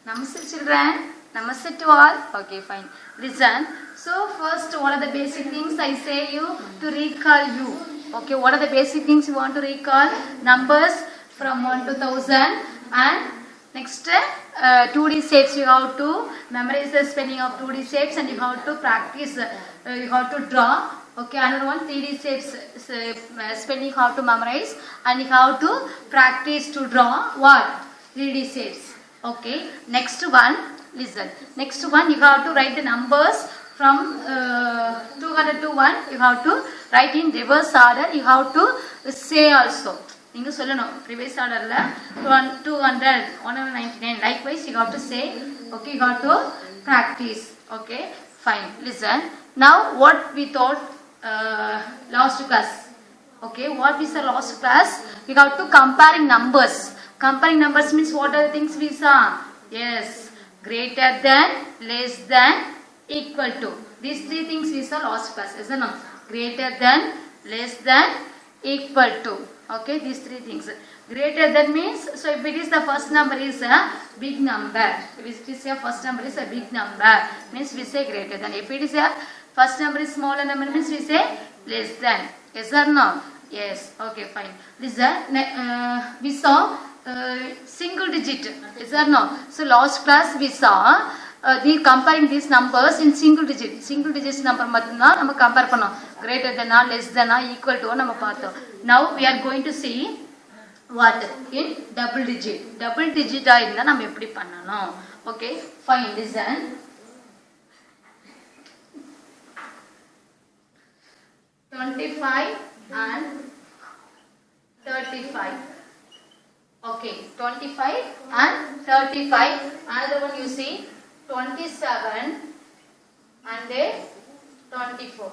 Namaste children. Namaste to all. Okay, fine. Listen. So first, what are the basic things I say you to recall you? Okay, what are the basic things you want to recall? Numbers from 1 to 1000 and next 2D shapes you have to memorize the spelling of 2D shapes and you have to practice, you have to draw. Okay, another one 3D shapes spelling you have to memorize and you have to practice to draw what? 3D shapes. Okay, next one, listen. Next one, you have to write the numbers from 200 to 1. You have to write in reverse order. You have to say also. நீங்கள் சொல்லணும் reverse orderல 200 199 likewise you have to say. Okay, you have to practice. Okay, fine. Listen. Now what we thought last class. Okay, what is the last class? We have to comparing numbers. Comparing numbers means what are the things we saw? Yes, greater than, less than, equal to. These three things we saw last class, isn't it? Greater than, less than, equal to. Okay, these three things. Greater than means, so if it is the first number is a big number. If it is a first number is a big number, means we say greater than. If it is a first number is smaller number means we say less than. Yes or no? Yes. Okay, fine. Listen, we saw single digit, is or no? So last class we saw the comparing these numbers in single digits number mattumna nama compare pannom, greater than or less than or equal to nama paathom. Now we are going to see what in double digit ah irundha nama eppadi pannanom. Okay, fine. Listen, 25 and 35. Okay, 25 and 35. Another one you see 27 and 24.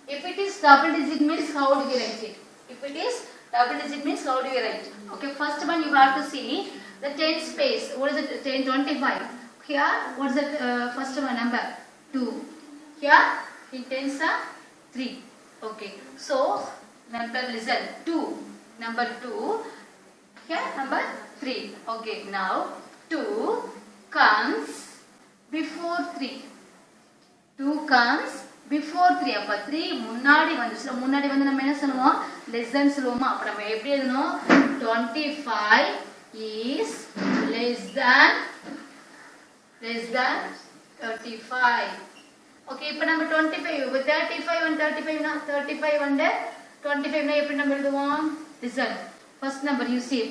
If it is double digit means how do you write it? If it is double digit means how do you write? Okay, first one you have to see the tens place. What is it? 10, 25. Here, what is the first one number? 2. Here, in tens are 3. Okay, so number listen 2. Number 2. Here number 3. Okay, now 2 comes before 3. 2 comes before 3. அப்ப 3 முன்னாடி வந்துச்சு. முன்னாடி வந்து நம்ம என்ன சொல்லுவோம்? less than சொல்லுவோமா? அப்ப நம்ம எப்படி எழுதணும்? 25 is less than 35. Okay, இப்ப நம்ம 25 35 and 35 னா 35 and 25 னா எப்படி நம்ம எழுதுவோம்? Listen. First number you see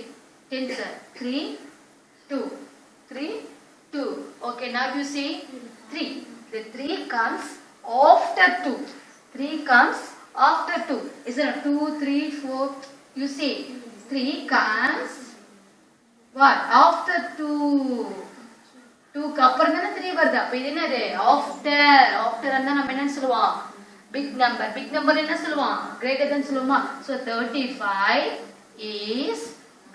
tens 3 2 3 2. Okay, now you see 3. The 3 comes after 2. 3 comes after 2. Isn't it 2 3 4? You see 3 comes what? After 2. 2 க்கு அப்புறம் தான 3 வருது. அப்ப இது என்னது? After அண்ணா நம்ம என்ன சொல்லுவோம்? Big number என்ன சொல்லுவோம்? Greater than சொல்லுவோமா? So 35 is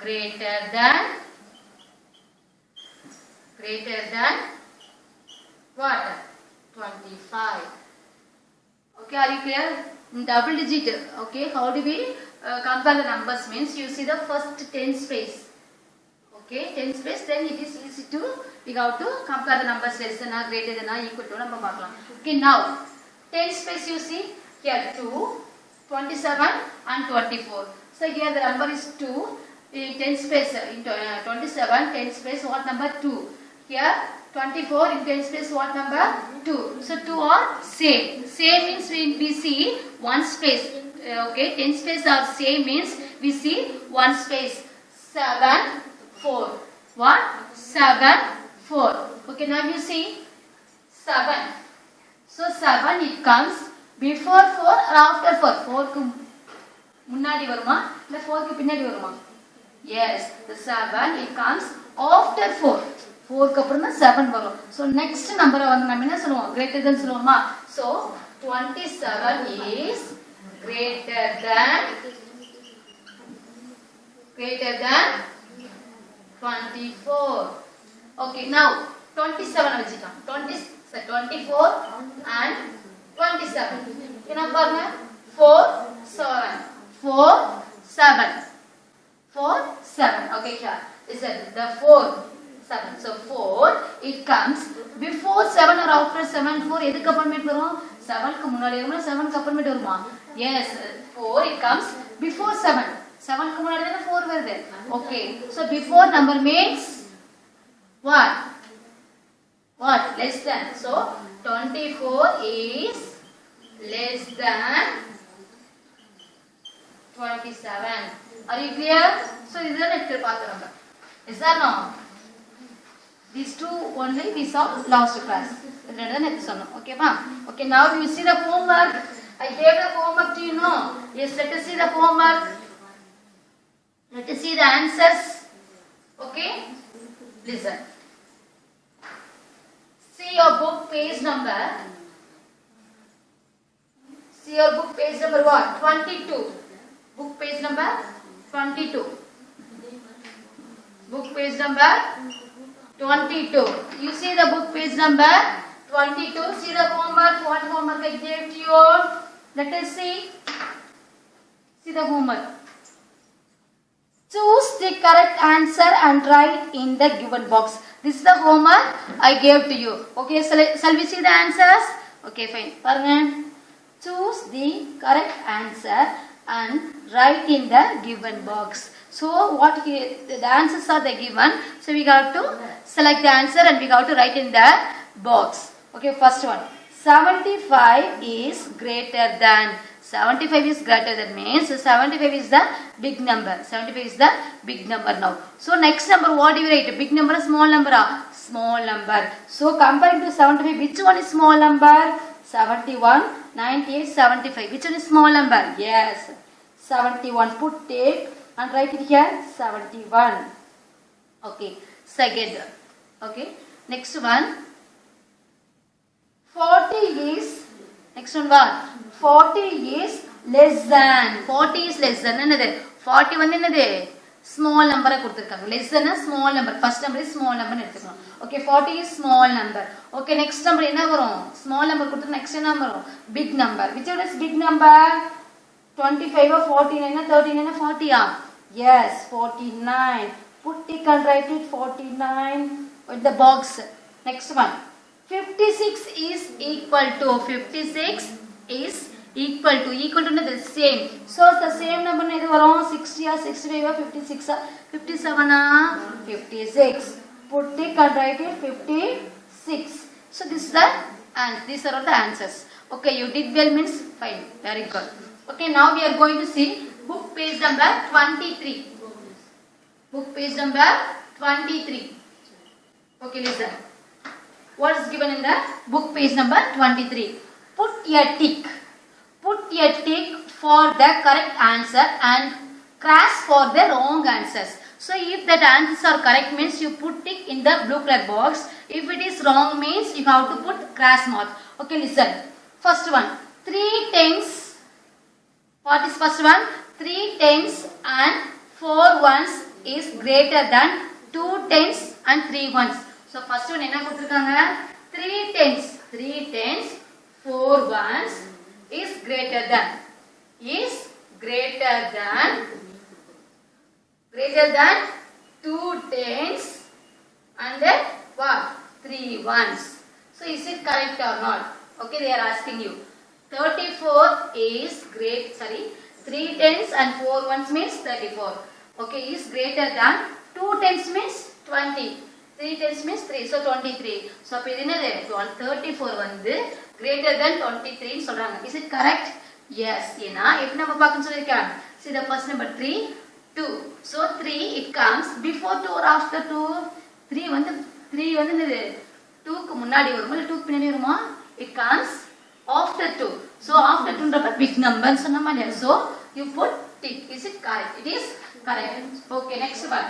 greater than what? 25. Okay, are you clear? In double digit. Okay, how do we compare the numbers means you see the first tens place. Okay, tens place, then it is easy to we have to compare the numbers less than or greater than or equal to நம்ம பார்க்கலாம். Okay, now tens place you see here 2 27 and 24. So here the number is 2. In tens place in 27 tens place what number? 2. Here 24 in tens place what number? 2. So 2 are same. Same means we see one space. Okay, tens place are same means we see one space. 7 4. What? 7 4. Okay, now you see 7. So 7 it comes before 4 or after 4? 4 க்கு முன்னாடி வருமா இல்ல 4 க்கு பின்னாடி வருமா? Yes, the 7 it comes after 4. 4 க்கு அப்புறம் தான் 7 வரும். So next number வந்து நம்ம என்ன சொல்லுவோம்? Greater than சொல்லுவோமா? So 27 is greater than 24. Okay, now 27 வச்சிட்டோம். 24 and 27. என்ன பாருங்க? 4 7 4 7. 4 7. Okay, here. Listen, the 4 7. So 4 it comes before 7 or after 7. 4 எதுக்கு அப்புறமேட்டு வரும்? 7 க்கு முன்னாடி வருமா 7 க்கு அப்புறமேட்டு வருமா? Yes, 4 it comes before 7. 7 க்கு முன்னாடி தான 4 வருது. Okay, so before number means what? What? Less than. So 24 is less than 27. Are you clear? So this is the next part. Is that no? These two only we saw last class. Okay, ma'am. Okay, now you see the homework. I gave the homework to you, no? Yes, let us see the homework. Let us see the answers. Okay? Listen. See your book page number. See your book page number what? 22. Book page number 22. Book page number 22. You see the book page number 22. See the homework. What homework I gave to you? Let us see. See the homework. Choose the correct answer and write in the given box. This is the homework I gave to you. Okay, shall we see the answers? Okay, fine. Choose the correct answer and write in the given box. So what the answers are the given. So we have to select the answer and we have to write in the box. Okay, first one. 75 is greater than. 75 is greater than means 75 is the big number. 75 is the big number now. So next number what do you write? Big number or small number? Small number. So comparing to 75, which one is small number? 71, 98, 75. Which one is small number? Yes. 71. Put tape and write it here. 71. Okay. Second. Okay. Next one. 40 is. Next one what? 40 is less than. 40 is less than. 40 வந்து என்னது? Small number கொடுத்திருக்காங்க. Less than a small number. First number is small number எடுத்துக்கணும். Okay, 40 is small number. Okay, next number என்ன வரும்? Small number கொடுத்து next என்ன வரும்? Big number. Which one is big number? 25 or 49 or 39 or 40 ah? Yes, 49. Put tick and write it 49 with the box. Next one. 56 is equal to. 56 is equal to the same. So the same number எது வரும்? 60 or 65 or 56 or 57 or 56. Put tick and write it 56. So this is the and these are all the answers. Okay, you did well means fine. Very good. Okay, now we are going to see book page number 23. Book page number 23. Okay, listen. What is given in the book page number 23? Put a tick. Put a tick for the correct answer and cross for the wrong answers. So if that answers are correct means you put tick in the blue color box. If it is wrong means you have to put cross mark. Okay, listen. First one. 3 tens. What is first one? 3 tens and 4 ones is greater than 2 tens and 3 ones. So first one என்ன கொடுத்திருக்காங்க? 3 tens. 3 tens. 4 ones is greater than 2 tens and then what? 3 ones. So is it correct or not? Okay, they are asking you. 34 is 3 tens and 4 ones means 34. Okay, is greater than 2 tens means 20. 3 tens means 3, so 23. So அப்ப இது என்னது? 34 வந்து greater than 23 ன்னு சொல்றாங்க. Is it correct? Yes. ஏனா எப்படி நம்ம பார்க்கணும் சொல்லிருக்கேன்? See the first number 3, 2. So 3 it comes before 2 or after 2? 3 வந்து என்னது? 2 க்கு முன்னாடி வருமா இல்ல 2 க்கு பின்னாடி வருமா? It comes after 2. So after 2 ன்றப்ப big number சொன்ன மாதிரி. So you put tick. Is it correct? It is correct. Okay, next one.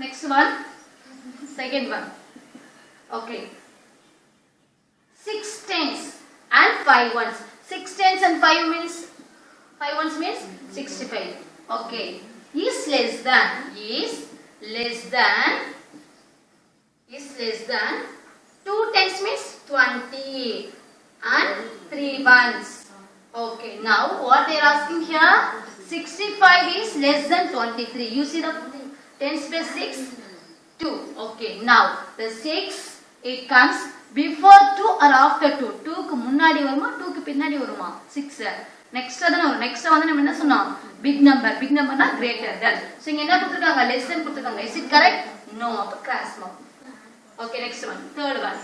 Next one. Second one. Okay. 6 tens and 5 ones. 6 tens and 5 ones means 65. Okay. Is less than 2 tens means 20 and 3 ones. Okay. Now what they are asking here? 65 is less than 23. You see the tens plus 6. 2. Okay, now the 6 it comes before 2 or after 2. 2 க்கு முன்னாடி வருமா 2 க்கு பின்னாடி வருமா 6. Next அதான் வரும். Next வந்து நம்ம என்ன சொன்னோம் பிக் நம்பர்னா greater than. சோ இங்க என்ன கொடுத்திருக்காங்க less than கொடுத்திருக்காங்க. Is it correct? No. அப்ப cross mark. Okay, next one. Third one.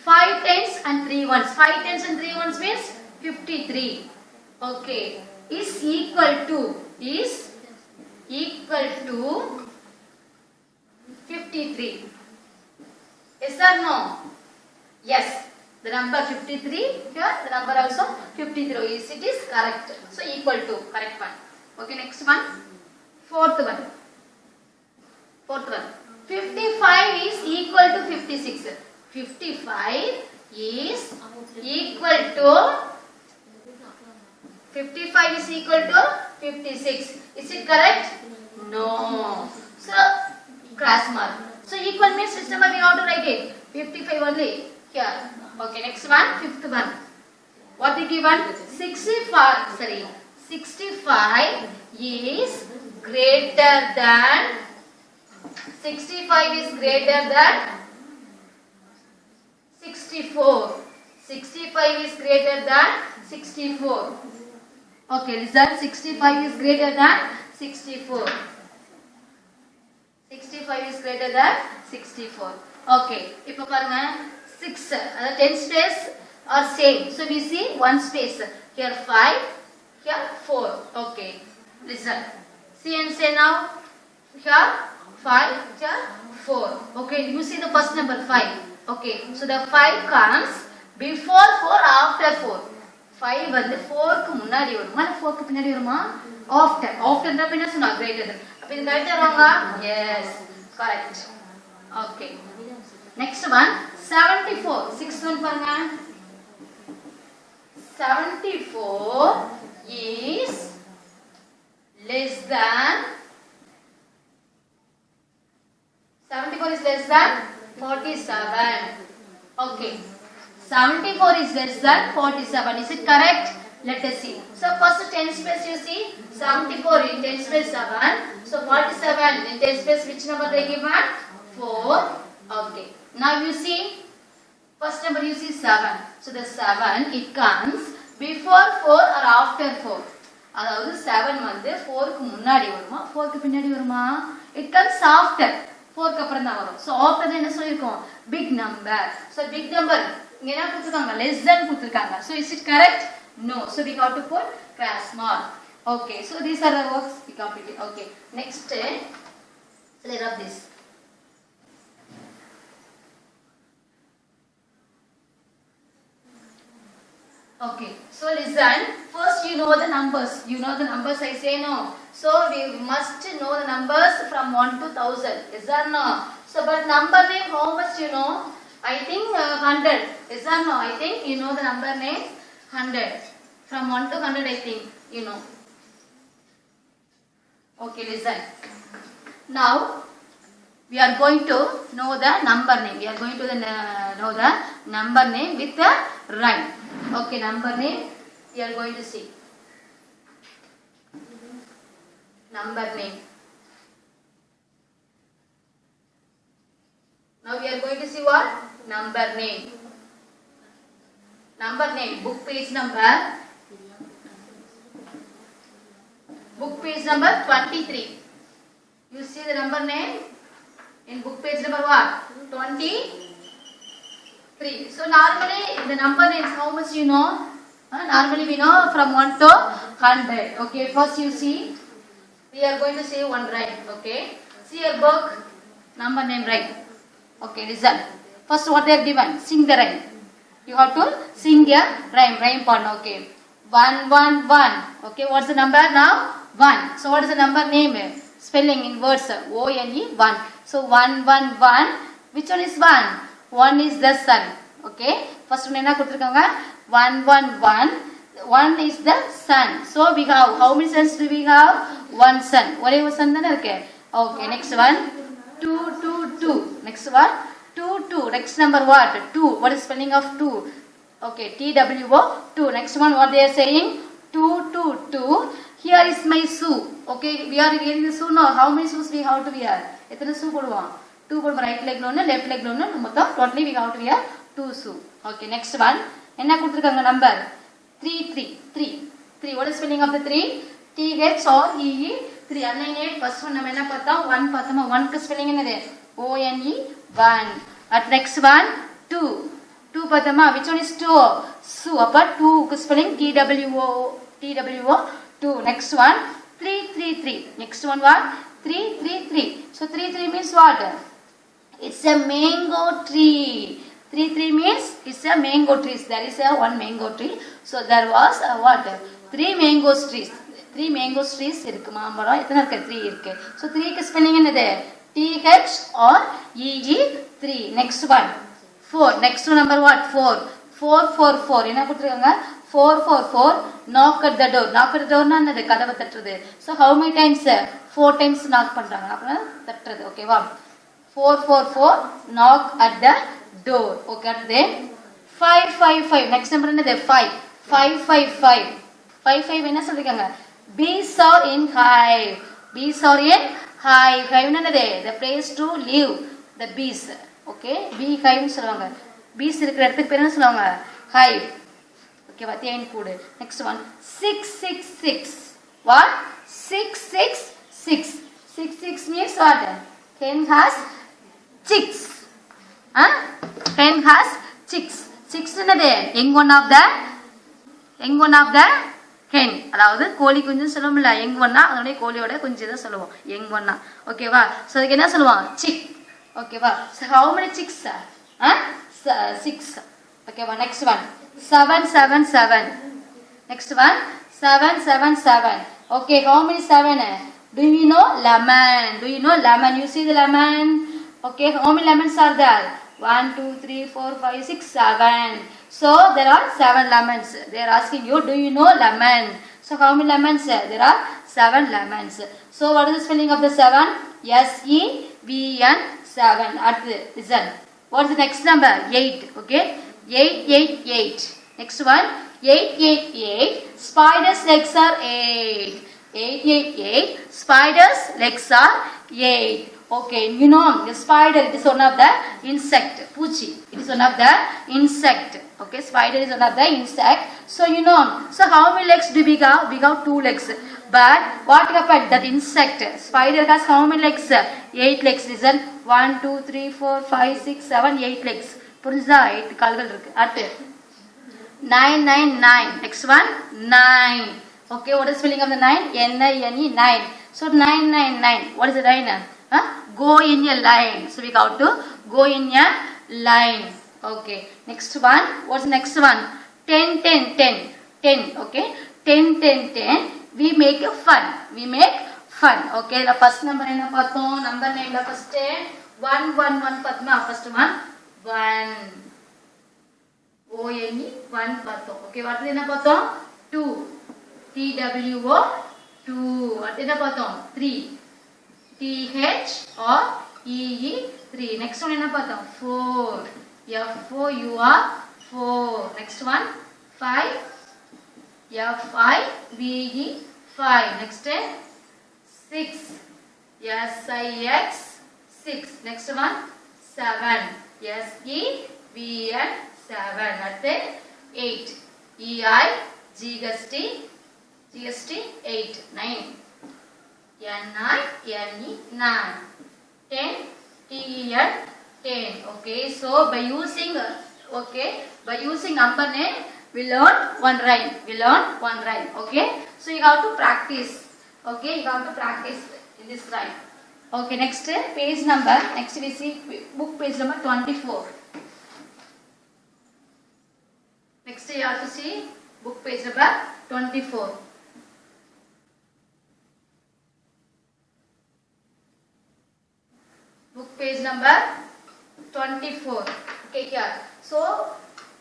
5 tens and 3 ones. 5 tens and 3 ones means 53. Okay, is equal to 53. Yes or no? Yes. The number 53 here, the number also 53. Yes, it is correct. So equal to, correct one. Okay, next one. Fourth one. 55 is equal to 56. 55 is equal to 56. Is it correct? No. So cross mark. So equal means system we have to write it. 55 only here. Okay, next one, fifth one. What is given? 65 is greater than 64. 65 is greater than 64. Okay, result 65 is greater than 64. 65 is greater than 64. Okay, இப்போ பாருங்க 6 அதாவது 10 space are same. So we see one space. Here 5, here 4. Okay, listen. See and say now. Here 5, here 4. Okay, you see the first number 5. Okay, so the 5 comes before 4, after 4. 5 வந்து 4 க்கு முன்னாடி வருமா 4 க்கு பின்னாடி வருமா after னா என்ன சொன்னா greater than. அப்ப இது கரெக்ட்டா வருவாங்க? Yes, correct. Okay, next one 74. 6th one பாருங்க. 74 is less than 47. Okay, 74 is less than 47. Is it correct? Let us see. So first 10 space you see 74 in 10 space 7. So 47 in 10 space which number they given? 4. Okay. Now you see first number you see 7. So the 7 it comes before 4 or after 4. அதாவது 7 வந்து 4 க்கு முன்னாடி வருமா 4 க்கு பின்னாடி வருமா? It comes after 4 க்கு அப்புறம் தான் வரும். So after என்ன சொல்லிருக்கோம்? Big number. So big number இங்க என்ன கொடுத்திருக்காங்க? Less than கொடுத்திருக்காங்க. So is it correct? No. So we got to put cross mark. Okay. So these are the works we completed. Okay. Next, let's rub this. Okay. So listen. First you know the numbers. You know the numbers I say no. So we must know the numbers from 1 to 1000. Is that no? So but number name how much you know? I think 100. Is that no? I think you know the number name 100. From 1 to 100 I think you know. Okay, listen. Now we are going to know the number name. We are going to know the number name with the rhyme. Okay, number name we are going to see. Number name. Now we are going to see what? Number name. Number name. Book page number. Book page number 23. You see the number name in book page number what? 23. So normally the number names how much you know? Normally we know from 1 to 100. Okay, first you see. We are going to say one rhyme. Okay, see your book. Number name rhyme. Okay, listen. First what they are given? Sing the rhyme. You have to sing a rhyme. Rhyme part. Okay. 1 1 1. Okay, what's the number now? 1. So what is the number name? Spelling in words. O-N-E 1. So 1 1 1. Which one is 1? 1 is the sun. Okay. First one enna kuduthirukanga? 1 1 1. 1 is the sun. So we have how many suns do we have? One sun. ஒரே ஒரு sun தானே இருக்கு. Okay, next one 2 2 2. Next one 2 2. Next number what? 2. What is spelling of 2? Okay, TWO 2. Next one what they are saying? 2 2 2. Here is my shoe. Okay, we are wearing the shoe now. How many shoes we have to wear? எத்தனை shoe போடுவோம்? 2 போடுவோம். Right leg ஒன்னு, left leg ஒன்னு, மொத்தம் totally we have to wear 2 shoe. Okay, next one. என்ன கொடுத்திருக்காங்க number? 3. What is spelling of the 3? TH or EE 3. Annihilate. First one நம்ம என்ன பார்த்தோம்? 1 பார்த்தோமா? 1 க்கு spelling என்னது? ONE 1. At next one 2 பார்த்தோமா? Which one is 2? Su. அப்ப 2 க்கு spelling TWO 2. Next one 3. Next one what? 3. So 3 means what? It's a mango tree. 3 means it's a mango tree. There is a one mango tree. So there was a what? 3 mango trees. 3 mango trees இருக்கு மாமரம். எத்தனை இருக்கு? 3 இருக்கு. So 3 க்கு spelling என்னது? TH or EE 3. Next one 4. Next one number what? 4. என்ன கொடுத்திருக்காங்க? 4. Knock at the door. Knock at the door னா என்னது? கதவை தட்டுறது. So how many times? 4 times knock பண்றாங்க. அப்ப தட்டுறது. ஓகேவா? 4. Knock at the door. Okay, அடுத்து 5. Next number என்னது? 5. 5 என்ன சொல்லிருக்காங்க? Bees are in hive. Hive என்னது? The place to live. The bees. Okay, bee hive சொல்லுவாங்க. bees இருக்கிற இடத்துக்கு பேர் என்ன சொல்லுவாங்க? hive. Okay, what தேன் கூடு. Next one 6. What? 6 means what? Hen has chicks. Hen has chicks. என்னது? young one of the hen. அதாவது கோழி குஞ்சு சொல்லுவோம்ல, young one னா அதோட கோழியோட குஞ்சு தான் சொல்லுவோம் young one னா. ஓகேவா? சோ அதுக்கு என்ன சொல்லுவோம்? chick. ஓகேவா? So how many chicks? 6. ஓகேவா? Next one 7. Next one 7. Okay, how many 7? Do you know lemon? You see the lemon? Okay, how many lemons are there? 1 2 3 4 5 6 7. So there are 7 lemons. They are asking you, do you know lemon? So how many lemons? There are 7 lemons. So what is the spelling of the 7? SEVN 7. Listen. What is the next number? 8. Okay, 8. Next one 8. Spider's legs are 8. 8. Spider's legs are 8. Okay, you know the spider, it is one of the insect. Puchi, it is one of the insect. Okay, spider is one of the insect. So you know, so how many legs do we have? We have 2 legs. But what happened? That insect, spider has how many legs? 8 legs. Listen, 1 2 3 4 5 6 7 8 legs. புரிஞ்சா? 8 கால்கள் இருக்கு. அடுத்து 9. Next one 9. Okay, what is spelling of the 9? N-I-N-E 9. So 9. What is the 9? Go in a line. So we got to go in a line. Okay, next one. What's the next one? 10. Okay, 10. We make fun. Okay, the first number என்ன பார்த்தோம்? number name la first 1 பார்த்தோமா? first one 1. ONE 1 பார்த்தோம். Okay, அடுத்து என்ன பார்த்தோம்? 2. TWO 2. அடுத்து என்ன பார்த்தோம்? 3. TH or EE 3. Next one என்ன பார்த்தோம்? 4. FOUR 4. Next one 5. FIVE 5. Next 6. SIX 6. Next one 7. SEVN 7. அடுத்து 8. EIGST 8. 9. NINE 9. 10. TEN 10. Okay, so by using number name we learn one rhyme. Okay, so you have to practice. Okay, you have to practice in this rhyme. Okay, next page number. Next we see book page number 24. Next you have to see book page number 24. Book page number 24. Okay, here. So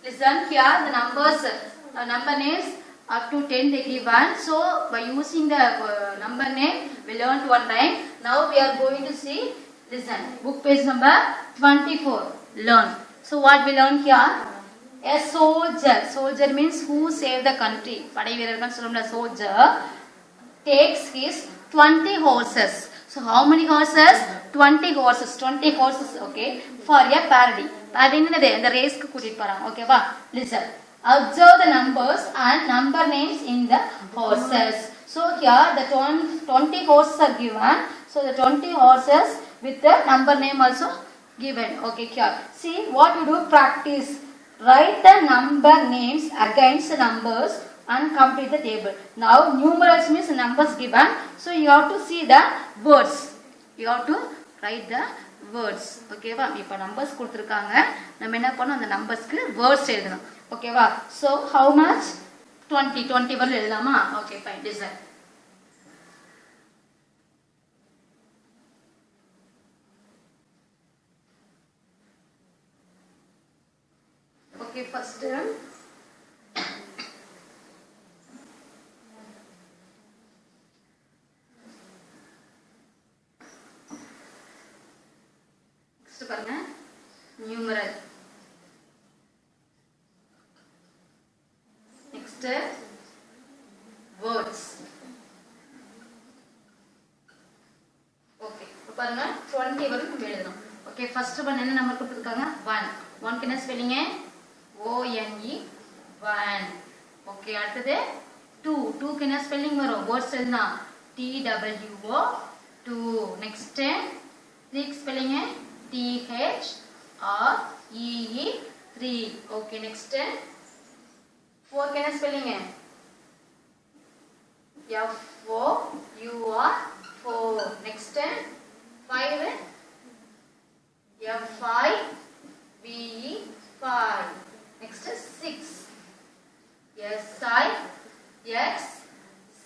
listen here, the numbers, number names up to 10 they give one. So by using the number name we learned one rhyme. Now we are going to see, listen, book page number 24. Learn. So what we learn here? A soldier means who saved the country. Padai veerarkan solumla soldier takes his 20 horses. So how many horses? 20 horses. 20 horses. Okay. For a parody. Parody in the race ku kudit param. Okay va? Listen. Observe the numbers and number names in the horses. So here the 20 horses are given. So the 20 horses with the number name also given. Okay, here. See what you do, practice. Write the number names against the numbers and complete the table. Now numerals means numbers given. So you have to see the words. You have to write the words. Okay va? இப்போ numbers கொடுத்திருக்காங்க. நம்ம என்ன பண்ணனும், அந்த நம்பர்ஸ்க்கு words எழுதணும். Okay va? So how much? 20 வரை எழுதலாமா? Okay fine. Listen. Okay, first பாருங்க, numeral. Next words. Okay, இப்போ பாருங்க 20 வரைக்கும் நம்ம எழுதணும். Okay, first one என்ன நம்பர் கொடுத்திருக்காங்க? 1. 1 என்ன ஸ்பெல்லிங்? O-N-E 1. Okay, அடுத்தது 2. 2 க்கு என்ன ஸ்பெல்லிங் வரும்? Words எழுதனா T-W-O 2. Next 3 க்கு ஸ்பெல்லிங் T-H-R-E-E 3. Okay, next 4 க்கு என்ன spelling? F-O-U-R 4. Next 5 F-I-V-E 5. Next 6 S-I-X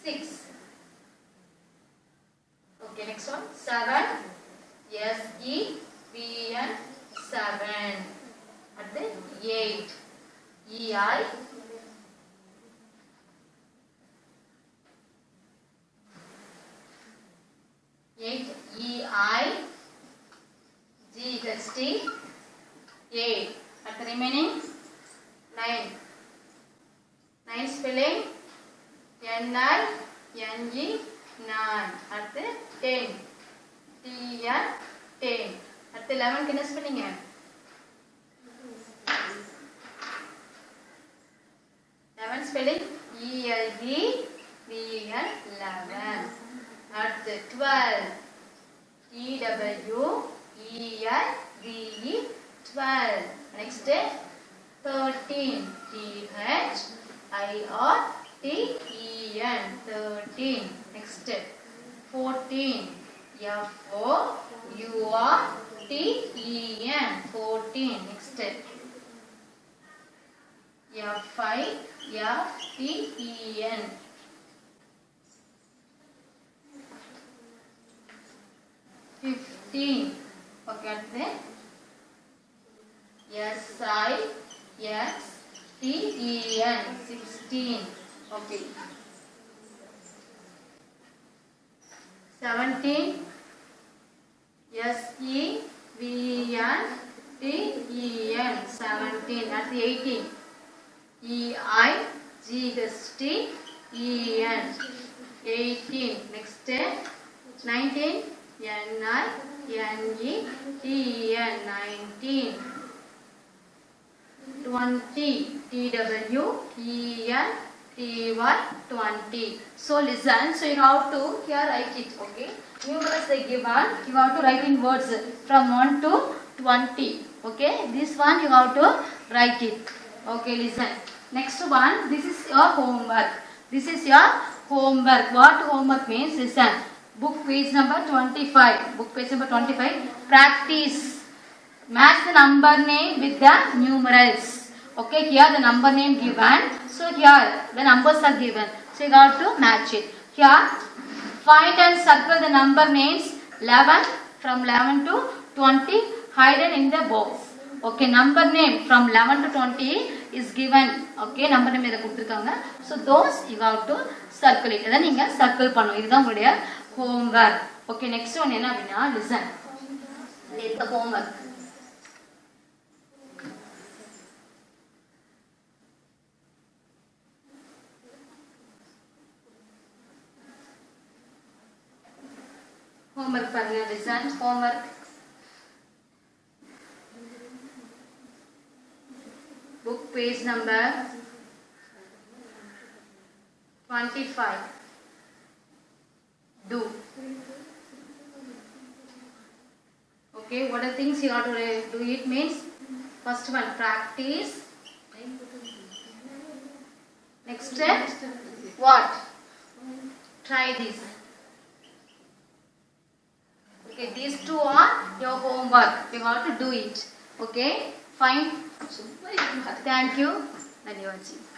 6. Okay, next one 7 S-E-V-N 7. At the 8 E-I 8 E-I-G-H-T 8. At the remaining 9. 9 spelling N-I-N-E 9. At the 10 T-N 10. At the 11 can you spelling it? 11 spelling E-L-E-V-N 11. At the 12 T-W-E-L-V-E 12. Next 13 T-H-I-R-T-E-N 13. Next 14 F-O-U-R-T-E-N 14. Next F-I-F-T-E-N 15. Okay, at the S-I-X-T-E-N 16. Okay. 17 S-E-V-N-T-E-N 17. At the 18 E-I-G-H-T-E-N 18. Next 19 N-I-N-E-T-E-N 19. 20 T-W-E-N-T-Y 20. So listen, so you have to here write it. Okay, numerals they given, you have to write in words from 1 to 20. Okay, this one you have to write it. Okay, listen. Next one, this is your homework. This is your homework. What homework means? Listen. Book page number 25. Book page number 25. Practice. Match the number name with the numerals. Okay, here the number name given. So here the numbers are given. So you have to match it. Here find and circle the number names 11 from 11 to 20 hidden in the box. Okay, number name from 11 to 20 is given. Okay, number name இத கொடுத்திருக்காங்க. So those you have to circle it. இத நீங்க circle பண்ணனும். இதுதான் உங்களுடைய homework. Okay, next one என்ன அப்படினா listen. Let the homework. homework paranga. Listen, homework. Book page number 25. Do. Okay, what are the things you have to do? It means first one, practice. Next step, what? Try this. Okay, these two are your homework. You have to do it. Okay, fine. Thank you. Dhanyawad ji.